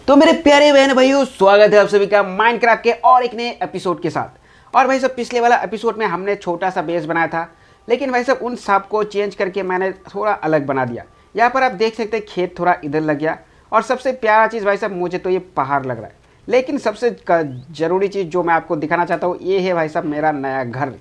तो मेरे प्यारे बहन भाइयों, स्वागत है आप सभी का माइनक्राफ्ट के और एक नए एपिसोड के साथ। और भाई साहब, पिछले वाला एपिसोड में हमने छोटा सा बेस बनाया था, लेकिन भाई साहब उन सब को चेंज करके मैंने थोड़ा अलग बना दिया। यहाँ पर आप देख सकते हैं खेत थोड़ा इधर लग गया। और सबसे प्यारा चीज़ भाई साहब मुझे तो ये पहाड़ लग रहा है। लेकिन सबसे ज़रूरी चीज़ जो मैं आपको दिखाना चाहता हूँ ये है भाई साहब मेरा नया घर।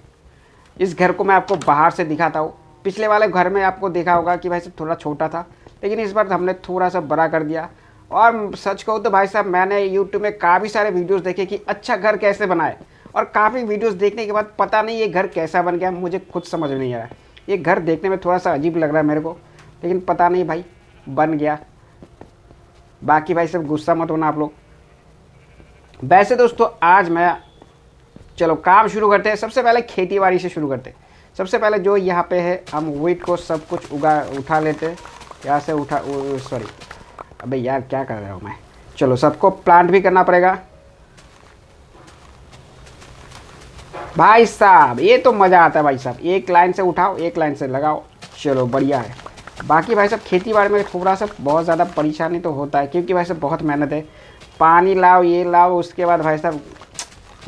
इस घर को मैं आपको बाहर से दिखाता हूँ। पिछले वाले घर में आपको देखा होगा कि भाई साहब थोड़ा छोटा था, लेकिन इस बार हमने थोड़ा सा बड़ा कर दिया। और सच कहूँ तो भाई साहब मैंने यूट्यूब में काफ़ी सारे वीडियोस देखे कि अच्छा घर कैसे बनाए, और काफ़ी वीडियोस देखने के बाद पता नहीं ये घर कैसा बन गया, मुझे खुद समझ में नहीं आ रहा। ये घर देखने में थोड़ा सा अजीब लग रहा है मेरे को, लेकिन पता नहीं भाई बन गया। बाकी भाई साहब गुस्सा मत होना आप लोग। वैसे दोस्तों आज मैं, चलो काम शुरू करते हैं। सबसे पहले खेती बाड़ी से शुरू करते हैं। सबसे पहले जो यहाँ पे है हम व्हीट को सब कुछ उठा लेते हैं। यहाँ से सॉरी, अबे यार क्या कर रहा हूँ मैं। चलो सबको प्लांट भी करना पड़ेगा भाई साहब। ये तो मज़ा आता है भाई साहब, एक लाइन से उठाओ एक लाइन से लगाओ। चलो बढ़िया है। बाकी भाई साहब खेती बाड़ी में थोड़ा सा बहुत ज़्यादा परेशानी तो होता है, क्योंकि भाई साहब बहुत मेहनत है। पानी लाओ, ये लाओ, उसके बाद भाई साहब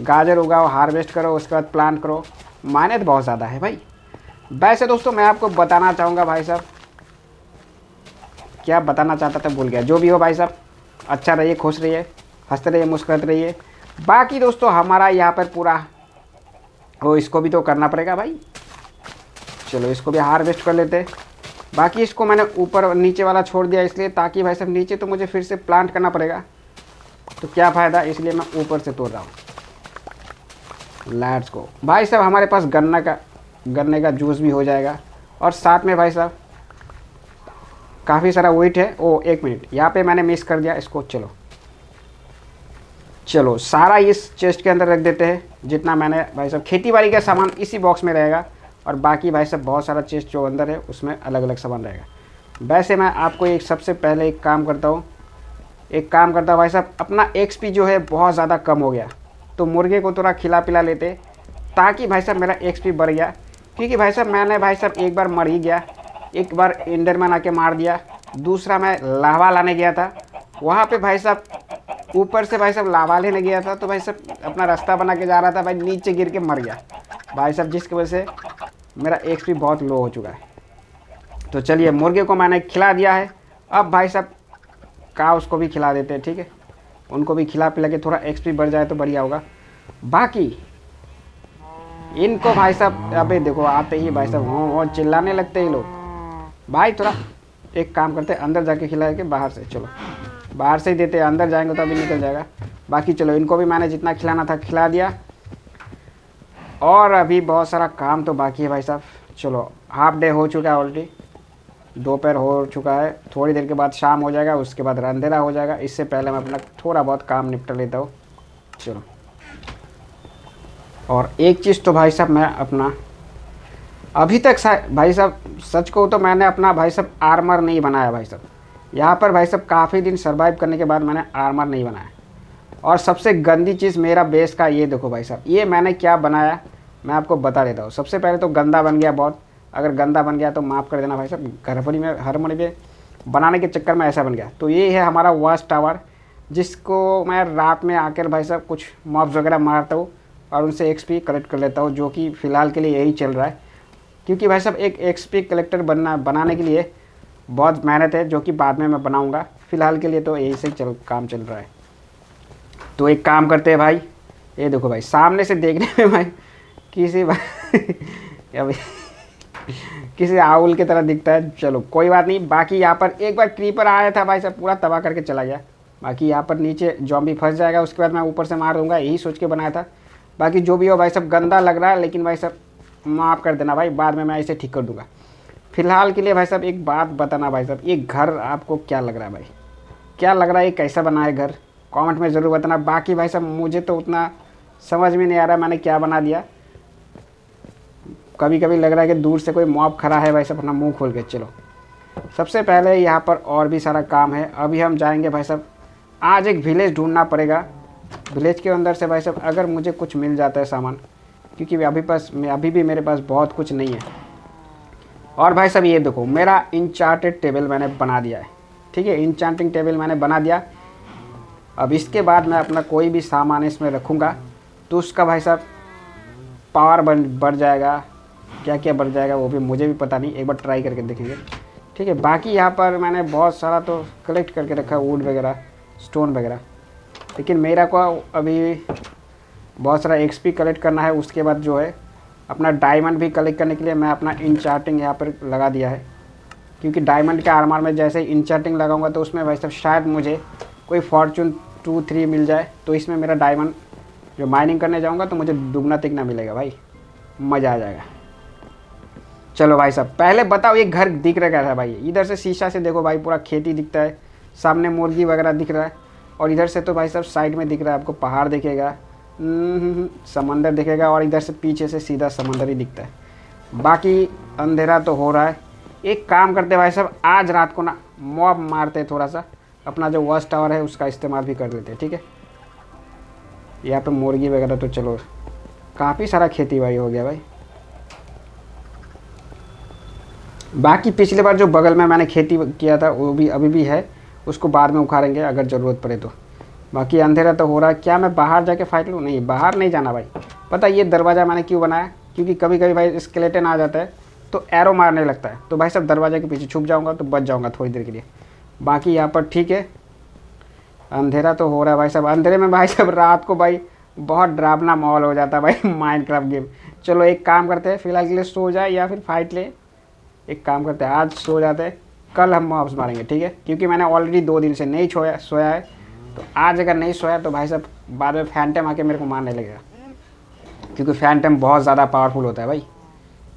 गाजर उगाओ, हार्वेस्ट करो, उसके बाद प्लांट करो। मेहनत बहुत ज़्यादा है भाई। वैसे दोस्तों मैं आपको बताना चाहूँगा भाई साहब, क्या बताना चाहता था भूल गया। जो भी हो भाई साहब, अच्छा रहिए, खुश रहिए, हंसते रहिए, मुस्कुराते रहिए। बाकी दोस्तों हमारा यहाँ पर पूरा वो, इसको भी तो करना पड़ेगा भाई। चलो इसको भी हार्वेस्ट कर लेते। बाकी इसको मैंने ऊपर नीचे वाला छोड़ दिया इसलिए, ताकि भाई साहब नीचे तो मुझे फिर से प्लांट करना पड़ेगा, तो क्या फ़ायदा, इसलिए मैं ऊपर से तोड़ रहा हूँ। लेट्स गो भाई साहब। हमारे पास गन्ने का जूस भी हो जाएगा, और साथ में भाई साहब काफ़ी सारा वेट है। ओ एक मिनट, यहाँ पे मैंने मिस कर दिया इसको। चलो सारा इस चेस्ट के अंदर रख देते हैं। जितना मैंने भाई साहब खेती बाड़ी का सामान इसी बॉक्स में रहेगा, और बाकी भाई साहब बहुत सारा चेस्ट जो अंदर है उसमें अलग अलग सामान रहेगा। वैसे मैं आपको एक सबसे पहले एक काम करता हूँ भाई साहब। अपना एक्सपी जो है बहुत ज़्यादा कम हो गया, तो मुर्गे को थोड़ा खिला पिला लेते, ताकि भाई साहब मेरा एक्सपी बढ़ गया। क्योंकि भाई साहब मैंने भाई साहब एक बार मर ही गया, एक बार एंडरमैन आके मार दिया। दूसरा मैं लावा लाने गया था, वहाँ पे भाई साहब ऊपर से भाई साहब लावा लेने गया था, तो भाई साहब अपना रास्ता बना के जा रहा था, भाई नीचे गिर के मर गया भाई साहब, जिसकी वजह से मेरा एक्सपी बहुत लो हो चुका है। तो चलिए मुर्गे को मैंने खिला दिया है। अब भाई साहब काउस को भी खिला देते हैं, ठीक है। उनको भी खिला पिला के थोड़ा एक्सपी बढ़ जाए तो बढ़िया होगा। बाकी इनको भाई साहब, अबे देखो आते ही भाई साहब हो चिल्लाने लगते हैं लोग। भाई थोड़ा एक काम करते हैं, अंदर जाके खिलाए के बाहर से। चलो बाहर से ही देते हैं, अंदर जाएंगे तो अभी निकल जाएगा। बाकी चलो इनको भी मैंने जितना खिलाना था खिला दिया, और अभी बहुत सारा काम तो बाकी है भाई साहब। चलो हाफ डे हो चुका है ऑलरेडी, दोपहर हो चुका है। थोड़ी देर के बाद शाम हो जाएगा, उसके बाद अंधेरा हो जाएगा। इससे पहले मैं अपना थोड़ा बहुत काम निपटा लेता हूँ। चलो, और एक चीज़ तो भाई साहब मैं अपना अभी तक भाई साहब सच को तो मैंने अपना भाई साहब आर्मर नहीं बनाया भाई साहब। यहाँ पर भाई साहब काफ़ी दिन सर्वाइव करने के बाद मैंने आर्मर नहीं बनाया। और सबसे गंदी चीज़ मेरा बेस का ये देखो भाई साहब, ये मैंने क्या बनाया मैं आपको बता देता हूँ। सबसे पहले तो गंदा बन गया बहुत, अगर गंदा बन गया तो माफ़ कर देना भाई साहब, गड़बड़ी में हड़बड़ी में बनाने के चक्कर में ऐसा बन गया। तो ये है हमारा वॉच टावर, जिसको मैं रात में आकर भाई साहब कुछ मॉब्स वगैरह मारता हूँ और उनसे एक्सपी कलेक्ट कर लेता हूँ, जो कि फ़िलहाल के लिए यही चल रहा है। क्योंकि भाई साहब एक एक्सपी कलेक्टर बनाने के लिए बहुत मेहनत है, जो कि बाद में मैं बनाऊँगा। फ़िलहाल के लिए तो यही से काम चल रहा है। तो एक काम करते हैं भाई, ये देखो भाई सामने से देखने में भाई किसी आउल की तरह दिखता है। चलो कोई बात नहीं। बाकी यहाँ पर एक बार क्रीपर आया था भाई साहब, पूरा तबाह करके चला गया। बाकी यहाँ पर नीचे जॉम्बी फंस जाएगा, उसके बाद मैं ऊपर से मार दूंगा, यही सोच के बनाया था। बाकी जो भी हो भाई साहब गंदा लग रहा है, लेकिन भाई साहब माफ़ कर देना भाई, बाद में मैं इसे ठीक कर दूंगा। फिलहाल के लिए भाई साहब एक बात बताना भाई साहब, ये घर आपको क्या लग रहा है भाई, क्या लग रहा है, ये कैसा बना है घर, कमेंट में ज़रूर बताना। बाकी भाई साहब मुझे तो उतना समझ में नहीं आ रहा मैंने क्या बना दिया। कभी कभी लग रहा है कि दूर से कोई मॉब खड़ा है भाई साहब अपना मुंह खोल के। चलो सबसे पहले यहाँ पर और भी सारा काम है। अभी हम जाएंगे भाई साहब, आज एक विलेज ढूंढना पड़ेगा। विलेज के अंदर से भाई साहब अगर मुझे कुछ मिल जाता है सामान, क्योंकि अभी भी मेरे पास बहुत कुछ नहीं है। और भाई साहब ये देखो मेरा इंचार्टेड टेबल मैंने बना दिया है, ठीक है। इंचांटिंग टेबल मैंने बना दिया। अब इसके बाद मैं अपना कोई भी सामान इसमें रखूँगा तो उसका भाई साहब पावर बढ़ जाएगा। क्या क्या बढ़ जाएगा वो भी मुझे भी पता नहीं, एक बार ट्राई करके देखेंगे। ठीक है, बाकी यहाँ पर मैंने बहुत सारा तो कलेक्ट करके रखा है, वुड वगैरह, स्टोन वगैरह। लेकिन मेरा को अभी बहुत सारा एक्सपी कलेक्ट करना है। उसके बाद जो है अपना डायमंड भी कलेक्ट करने के लिए मैं अपना इंचार्टिंग यहाँ पर लगा दिया है, क्योंकि डायमंड के आर्मर में जैसे ही इंचार्टिंग लगाऊंगा तो उसमें भाई साहब शायद मुझे कोई फॉर्चून 2-3 मिल जाए। तो इसमें मेरा डायमंड जो माइनिंग करने जाऊंगा तो मुझे दुगना तिगना मिलेगा भाई, मज़ा आ जाएगा। चलो भाई साहब, पहले बताओ ये घर दिख रहा कैसा भाई? इधर से शीशा से देखो भाई पूरा खेती दिखता है, सामने मुर्गी वगैरह दिख रहा है, और इधर से तो भाई साहब साइड में दिख रहा है आपको पहाड़ दिखेगा, समंदर दिखेगा, और इधर से पीछे से सीधा समंदर ही दिखता है। बाकी अंधेरा तो हो रहा है। एक काम करते भाई साहब, आज रात को ना मॉब मारते, थोड़ा सा अपना जो वॉच टावर है उसका इस्तेमाल भी कर लेते हैं। ठीक है, यहाँ पे मुर्गी वगैरह तो चलो काफ़ी सारा खेती बाड़ी हो गया भाई। बाकी पिछले बार जो बगल में मैंने खेती किया था वो भी अभी भी है, उसको बाद में उखाड़ेंगे अगर ज़रूरत पड़े तो। बाकी अंधेरा तो हो रहा है, क्या मैं बाहर जाके फाइट लूँ? नहीं, बाहर नहीं जाना भाई। पता ये दरवाज़ा मैंने क्यों बनाया? क्योंकि कभी कभी भाई स्केलेटन आ जाता है तो एरो मारने लगता है, तो भाई सब दरवाजे के पीछे छुप जाऊँगा तो बच जाऊँगा थोड़ी देर के लिए। बाकी यहाँ पर ठीक है, अंधेरा तो हो रहा है भाई साहब। अंधेरे में भाई साहब रात को भाई बहुत डरावना माहौल हो जाता है भाई माइनक्राफ्ट गेम। चलो एक काम करते हैं, फिलहाल के लिए सो जाए या फिर फाइट ले। एक काम करते हैं, आज सो जाते हैं, कल हम मॉब्स मारेंगे। ठीक है, क्योंकि मैंने ऑलरेडी 2 दिन से नहीं सोया है, तो आज अगर नहीं सोया तो भाई साहब बाद में फैंटम आके मेरे को मारने लगेगा, क्योंकि फैंटम बहुत ज़्यादा पावरफुल होता है भाई।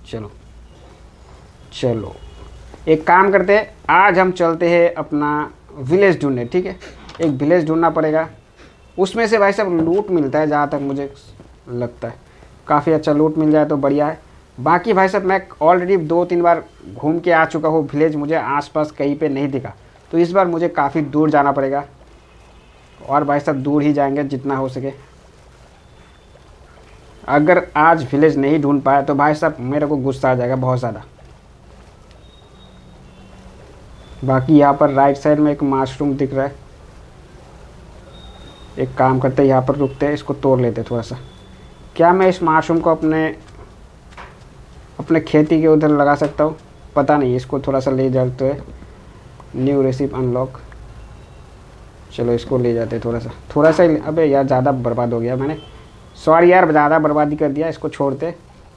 चलो चलो एक काम करते हैं, आज हम चलते हैं अपना विलेज ढूंढने। ठीक है, एक विलेज ढूंढना पड़ेगा, उसमें से भाई साहब लूट मिलता है, जहाँ तक मुझे लगता है काफ़ी अच्छा लूट मिल जाए तो बढ़िया है। बाकी भाई साहब मैं ऑलरेडी 2-3 बार घूम के आ चुका हूँ, विलेज मुझे आसपास कहीं पे नहीं दिखा, तो इस बार मुझे काफ़ी दूर जाना पड़ेगा, और भाई साहब दूर ही जाएंगे जितना हो सके। अगर आज विलेज नहीं ढूंढ पाया तो भाई साहब मेरे को गुस्सा आ जाएगा बहुत ज़्यादा। बाकी यहाँ पर राइट साइड में एक मशरूम दिख रहा है, एक काम करते हैं यहाँ पर रुकते हैं, इसको तोड़ लेते थोड़ा सा। क्या मैं इस मशरूम को अपने खेती के उधर लगा सकता हूँ? पता नहीं, इसको थोड़ा सा ले जाते हैं। न्यू रेसिपी अनलॉक, चलो इसको ले जाते थोड़ा सा ही। अबे यार ज़्यादा बर्बाद हो गया मैंने, सॉरी यार ज़्यादा बर्बादी कर दिया, इसको छोड़ते।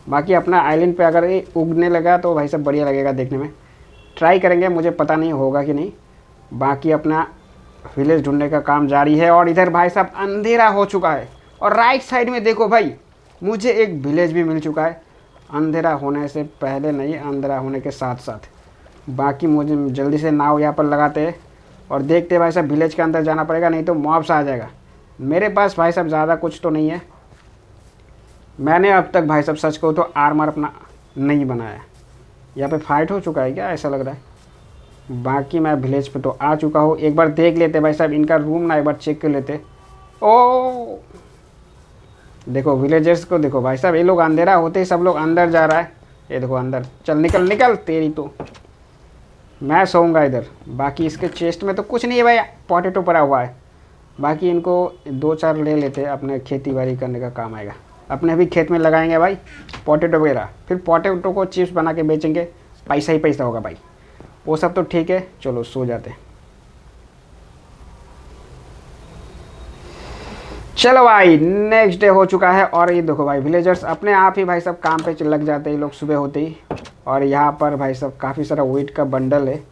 बाकी अपना आइलैंड पे अगर ये उगने लगा तो भाई सब बढ़िया लगेगा देखने में, ट्राई करेंगे, मुझे पता नहीं होगा कि नहीं। बाकी अपना विलेज ढूंढने का काम जारी है, और इधर भाई साहब अंधेरा हो चुका है, और राइट साइड में देखो भाई मुझे एक विलेज भी मिल चुका है, अंधेरा होने से पहले नहीं, अंधेरा होने के साथ साथ। बाकी मुझे जल्दी से नाव यहाँ पर लगाते हैं और देखते हैं भाई साहब, विलेज के अंदर जाना पड़ेगा नहीं तो मॉब्स आ जाएगा। मेरे पास भाई साहब ज़्यादा कुछ तो नहीं है, मैंने अब तक भाई साहब सच कहूँ तो आर्मर अपना नहीं बनाया। यहाँ पे फाइट हो चुका है क्या, ऐसा लग रहा है। बाकी मैं विलेज पे तो आ चुका हूँ, एक बार देख लेते भाई साहब इनका रूम ना, एक बार चेक कर लेते। ओ देखो विलेजर्स को देखो भाई साहब, ये लोग अंधेरा होते ही सब लोग अंदर जा रहा है। ये देखो अंदर, चल निकल निकल तेरी तो, मैं सोऊंगा इधर। बाकी इसके चेस्ट में तो कुछ नहीं है भाई, पोटैटो पड़ा हुआ है। बाकी इनको 2-4 ले लेते हैं, अपने खेती बाड़ी करने का काम आएगा। अपने भी खेत में लगाएंगे भाई पोटैटो वगैरह, फिर पोटैटो को चिप्स बना के बेचेंगे, पैसा ही पैसा होगा भाई, वो सब तो ठीक है। चलो सो जाते हैं। चलो भाई नेक्स्ट डे हो चुका है, और ये देखो भाई विलेजर्स अपने आप ही भाई सब काम पे लग जाते हैं लोग सुबह होते ही। और यहाँ पर भाई सब काफ़ी सारा वेट का बंडल है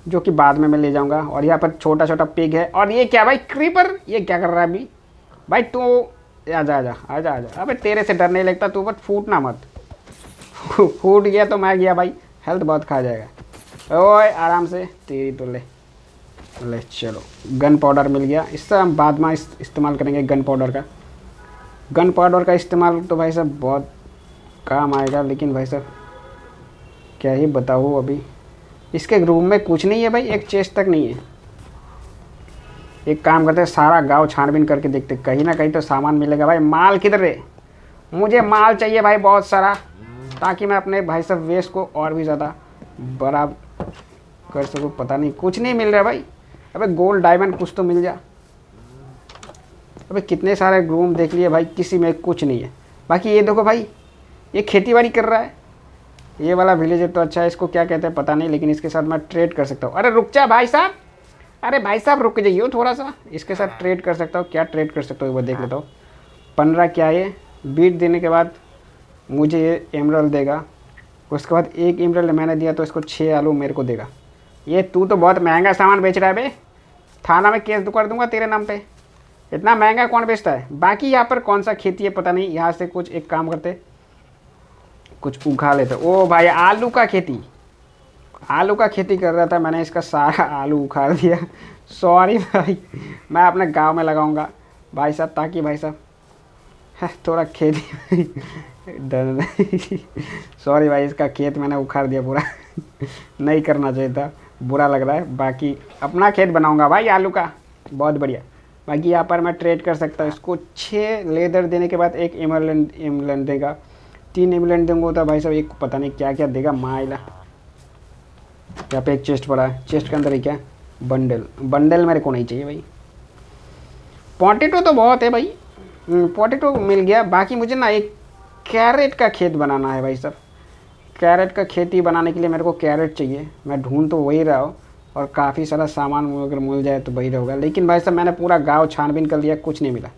जो कि बाद में मैं ले जाऊँगा। और यहाँ पर छोटा छोटा पिग है, और ये क्या भाई क्रीपर, ये क्या कर रहा है अभी भाई? तू आजा आजा आजा आजा, अबे तेरे से डर नहीं लगता, तू बस फूटना मत। फूट गया तो मैं गया भाई, हेल्थ बहुत खा जाएगा। ओए आराम से, तेरी तो ले। चलो गन पाउडर मिल गया, इससे हम बाद में इस्तेमाल करेंगे गन पाउडर का। गन पाउडर का इस्तेमाल तो भाई साहब बहुत काम आएगा, लेकिन भाई साहब क्या ही बताऊँ अभी। इसके रूम में कुछ नहीं है भाई, एक चेस्ट तक नहीं है। एक काम करते हैं, सारा गांव छानबीन करके देखते, कहीं ना कहीं तो सामान मिलेगा भाई। माल किधर है? मुझे माल चाहिए भाई बहुत सारा, ताकि मैं अपने भाई साहब वेस्ट को और भी ज़्यादा बड़ा कर सकूँ। पता नहीं, कुछ नहीं मिल रहा भाई। अबे गोल्ड डायमंड कुछ तो मिल जा। अबे कितने सारे रूम देख लिए भाई, किसी में कुछ नहीं है। बाकी ये देखो भाई, ये खेती बाड़ी कर रहा है। ये वाला विलेजर तो अच्छा है, इसको क्या कहते हैं पता नहीं, लेकिन इसके साथ मैं ट्रेड कर सकता हूँ। अरे रुक जा भाई साहब, अरे भाई साहब रुक जाइए थोड़ा सा, इसके साथ ट्रेड कर सकता हूँ। क्या ट्रेड कर सकता हूँ एक बार देख लेता हूँ। 15 क्या है, बीट देने के बाद मुझे ये एमरल्ड देगा। उसके बाद एक एमरल्ड मैंने दिया तो इसको 6 आलू मेरे को देगा। ये तू तो बहुत महंगा सामान बेच रहा है बे, थाना में केस कर दूंगा तेरे नाम पे। इतना महंगा कौन बेचता है। बाकी यहाँ पर कौन सा खेती है पता नहीं, यहाँ से कुछ एक काम करते, कुछ उगा लेते। ओ भाई आलू का खेती, आलू का खेती कर रहा था, मैंने इसका सारा आलू उखाड़ दिया। सॉरी भाई, मैं अपने गांव में लगाऊंगा भाई साहब, ताकि भाई साहब थोड़ा खेती सॉरी भाई, इसका खेत मैंने उखाड़ दिया पूरा। नहीं करना चाहिए था, बुरा लग रहा है। बाकी अपना खेत बनाऊंगा भाई आलू का, बहुत बढ़िया। बाकी यहाँ पर मैं ट्रेड कर सकता हूँ। इसको 6 लेदर देने के बाद एक एमरल्ड देगा, 3 एमरल्ड दूंगा तो भाई साहब एक पता नहीं क्या क्या देगा माइला। यहाँ पे एक चेस्ट पड़ा है, चेस्ट के अंदर ही क्या, बंडल मेरे को नहीं चाहिए भाई। पोटैटो तो बहुत है भाई, पोटैटो मिल गया। बाकी मुझे ना एक कैरेट का खेत बनाना है भाई साहब। कैरेट का खेती बनाने के लिए मेरे को कैरेट चाहिए, मैं ढूंढ तो वही रहा हूँ, और काफ़ी सारा सामान अगर मिल जाए तो वही रहेगा। लेकिन भाई साहब मैंने पूरा गांव छानबीन कर लिया, कुछ नहीं मिला।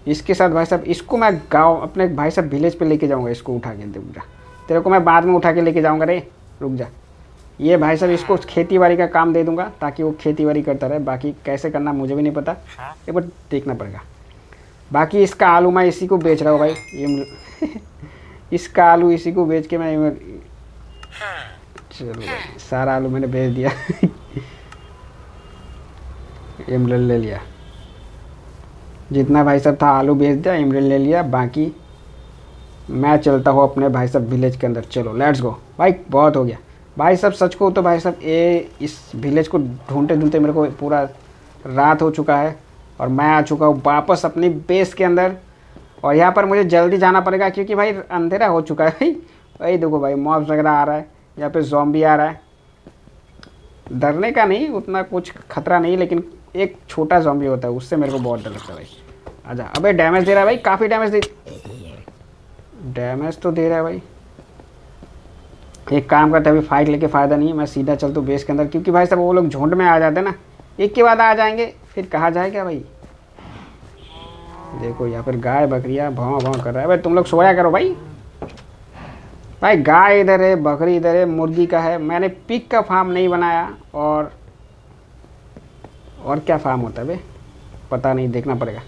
इसके साथ भाई साहब इसको मैं गांव अपने भाई साहब विलेज पे लेके जाऊंगा, इसको उठा के दूंगा तेरे को, मैं बाद में उठा के लेके जाऊंगा। रे रुक जा, ये भाई साहब इसको खेती बाड़ी का काम दे दूंगा ताकि वो खेती बाड़ी करता रहे। बाकी कैसे करना मुझे भी नहीं पता, एक बार देखना पड़ेगा। बाकी इसका आलू मैं इसी को बेच रहा हूँ भाई, ये इसका आलू इसी को बेच के मैं चलो भाई, सारा आलू मैंने बेच दिया। एमरल्ड ले लिया, जितना भाई साहब था आलू बेच दिया, एमरल्ड ले लिया। बाकी मैं चलता हूँ अपने भाई साहब विलेज के अंदर। चलो लेट्स गो भाई, बहुत हो गया भाई साहब। सच को तो भाई साहब ये इस विलेज को ढूंढते ढूंढते मेरे को पूरा रात हो चुका है, और मैं आ चुका हूँ वापस अपनी बेस के अंदर। और यहाँ पर मुझे जल्दी जाना पड़ेगा क्योंकि भाई अंधेरा हो चुका है भाई। वही देखो भाई, मॉब्स वगैरह आ रहा है, यहाँ पे ज़ॉम्बी आ रहा है। डरने का नहीं, उतना कुछ खतरा नहीं, लेकिन एक छोटा ज़ॉम्बी होता है, उससे मेरे को बहुत डर लगता है भाई। आजा, अबे डैमेज दे रहा है भाई, काफ़ी डैमेज तो दे रहा है भाई। एक काम करते हैं, अभी फाइट लेके फ़ायदा नहीं है, मैं सीधा चलता हूँ बेस के अंदर, क्योंकि भाई साहब वो लोग झुंड में आ जाते हैं ना, एक के बाद आ जाएंगे, फिर कहा जाएगा भाई। देखो यहाँ पर गाय बकरियाँ भाव भाव कर रहा है भाई, तुम लोग सोया करो भाई। भाई गाय इधर है, बकरी इधर है, मुर्गी का है। मैंने पिग का फार्म नहीं बनाया, और क्या फार्म होता है भाई पता नहीं, देखना पड़ेगा।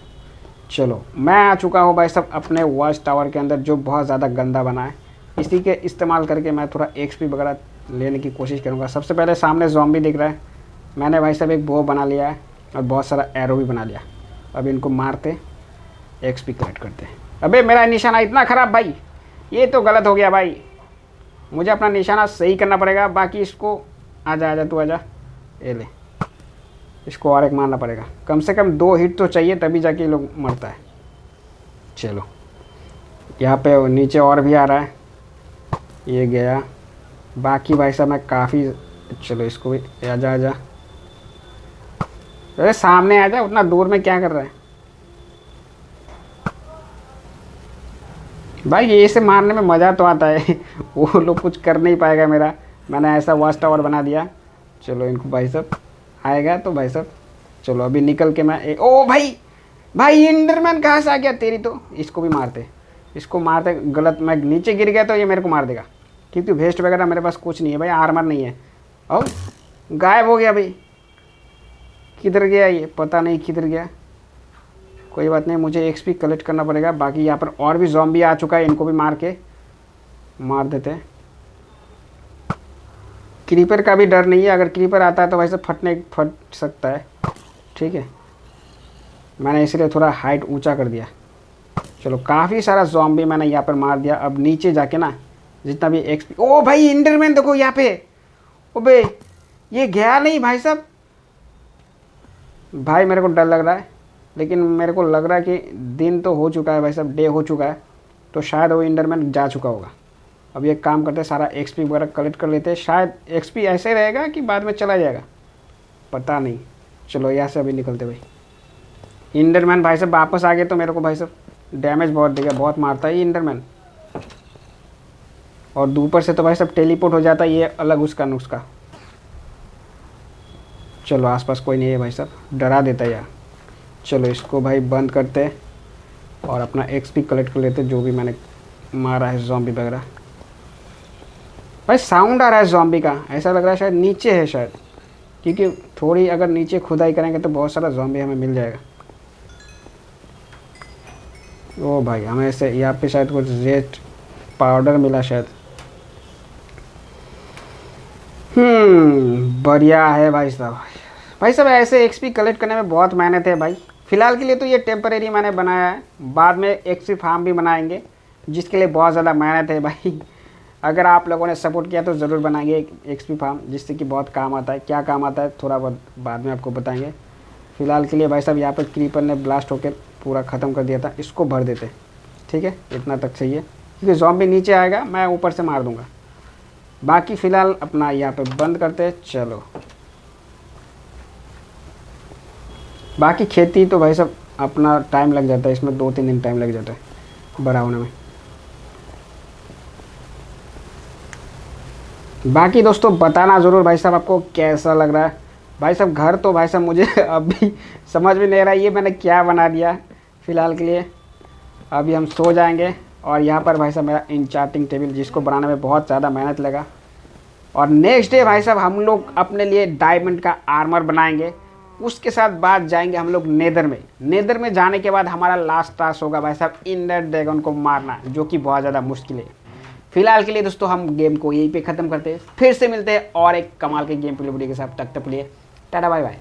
चलो मैं आ चुका हूँ भाई साहब अपने वॉच टावर के अंदर, जो बहुत ज़्यादा गंदा बना है। इसी के इस्तेमाल करके मैं थोड़ा एक्सपी वगैरह लेने की कोशिश करूँगा। सबसे पहले सामने ज़ॉम्बी दिख रहा है, मैंने भाई साहब एक बो बना लिया है, और बहुत सारा एरो भी बना लिया। अब इनको मारते एक्सपी कलेक्ट करते हैं। अबे मेरा निशाना इतना ख़राब भाई, ये तो गलत हो गया भाई, मुझे अपना निशाना सही करना पड़ेगा। बाकी इसको आजा तू आजा, ये ले, इसको और एक मारना पड़ेगा। कम से कम 2 हिट तो चाहिए, तभी जाके ये लोग मरता है। चलो यहाँ पे नीचे और भी आ रहा है, ये गया। बाकी भाई साहब मैं काफ़ी, चलो इसको भी आजा। अरे सामने आजा, उतना दूर में क्या कर रहा है भाई। ये इसे मारने में मज़ा तो आता है। वो लोग कुछ कर नहीं पाएगा मेरा, मैंने ऐसा वॉच टावर बना दिया। चलो इनको भाई साहब आएगा तो भाई साहब, चलो अभी निकल के मैं ओ भाई इंडरमैन कहाँ से आ गया तेरी तो। इसको भी मारते, इसको मारते। गलत, मैं नीचे गिर गया तो ये मेरे को मार देगा, क्योंकि वेस्ट वगैरह मेरे पास कुछ नहीं है भाई, आर्मर नहीं है। और गायब हो गया भाई, किधर गया ये पता नहीं किधर गया। कोई बात नहीं, मुझे एक्सपी कलेक्ट करना पड़ेगा। बाकी यहाँ पर और भी ज़ॉम्बी आ चुका है, इनको भी मार देते हैं। क्रीपर का भी डर नहीं है, अगर क्रीपर आता है तो वैसे फट सकता है, ठीक है। मैंने इसलिए थोड़ा हाइट ऊंचा कर दिया। चलो काफ़ी सारा ज़ॉम्बी मैंने यहाँ पर मार दिया। अब नीचे जाके ना जितना भी एक्सपी, ओ भाई इंडरमैन देखो यहाँ पे। ओबे ये गया नहीं भाई साहब, भाई मेरे को डर लग रहा है, लेकिन मेरे को लग रहा है कि दिन तो हो चुका है भाई साहब, डे हो चुका है, तो शायद वो इंडरमैन जा चुका होगा। अब ये काम करते हैं, सारा एक्सपी वगैरह कलेक्ट कर लेते हैं। शायद एक्सपी ऐसे रहेगा कि बाद में चला जाएगा, पता नहीं। चलो यहाँ से अभी निकलते भाई, इंडरमैन भाई साहब वापस आ गए तो मेरे को भाई साहब डैमेज बहुत देगा, बहुत मारता है ये इंडरमैन। और ऊपर से तो भाई साहब टेलीपोर्ट हो जाता है, ये अलग उसका नुस्खा। चलो आसपास कोई नहीं है भाई साहब, डरा देता है यार। चलो इसको भाई बंद करते और अपना एक्सपी कलेक्ट कर लेते, जो भी मैंने मारा है ज़ॉम्बी वगैरह। भाई साउंड आ रहा है ज़ॉम्बी का, ऐसा लग रहा है शायद नीचे है शायद, क्योंकि थोड़ी अगर नीचे खुदाई करेंगे तो बहुत सारा ज़ॉम्बी हमें मिल जाएगा। ओ भाई हमें ऐसे यहाँ पे शायद कुछ रेड पाउडर मिला शायद। बढ़िया है भाई साहब। भाई साहब ऐसे एक्सपी कलेक्ट करने में बहुत मेहनत है भाई। फ़िलहाल के लिए तो ये टेम्परेरी मैंने बनाया है, बाद में एक्सपी फार्म भी बनाएंगे जिसके लिए बहुत ज़्यादा मेहनत है भाई। अगर आप लोगों ने सपोर्ट किया तो ज़रूर बनाएंगे एक एक्सपी फार्म, जिससे कि बहुत काम आता है। क्या काम आता है थोड़ा बहुत बाद में आपको बताएंगे। फ़िलहाल के लिए भाई साहब यहाँ पर क्रीपर ने ब्लास्ट होकर पूरा ख़त्म कर दिया था, इसको भर देते। ठीक है, इतना तक चाहिए, क्योंकि ज़ॉम्बी नीचे आएगा, मैं ऊपर से मार दूँगा। बाकी फ़िलहाल अपना यहाँ पे बंद करते। चलो बाकी खेती तो भाई साहब अपना टाइम लग जाता है, इसमें 2-3 दिन टाइम लग जाता है बड़ा होने में। बाकी दोस्तों बताना ज़रूर भाई साहब आपको कैसा लग रहा है। भाई साहब घर तो भाई साहब मुझे अभी समझ में नहीं आ रहा ये मैंने क्या बना दिया। फ़िलहाल के लिए अभी हम सो जाएंगे। और यहाँ पर भाई साहब मेरा इंचार्टिंग टेबल, जिसको बनाने में बहुत ज़्यादा मेहनत लगा। और नेक्स्ट डे भाई साहब हम लोग अपने लिए डायमंड का आर्मर बनाएंगे। उसके साथ बाद जाएंगे हम लोग नेदर में। नेदर में जाने के बाद हमारा लास्ट टास्क होगा भाई साहब इंडर ड्रैगन को मारना, जो कि बहुत ज़्यादा मुश्किल है। फिलहाल के लिए दोस्तों हम गेम को यहीं पे ख़त्म करते हैं, फिर से मिलते हैं और एक कमाल के गेम प्ले वीडियो के साथ। तब तक के लिए टाटा बाय बाय।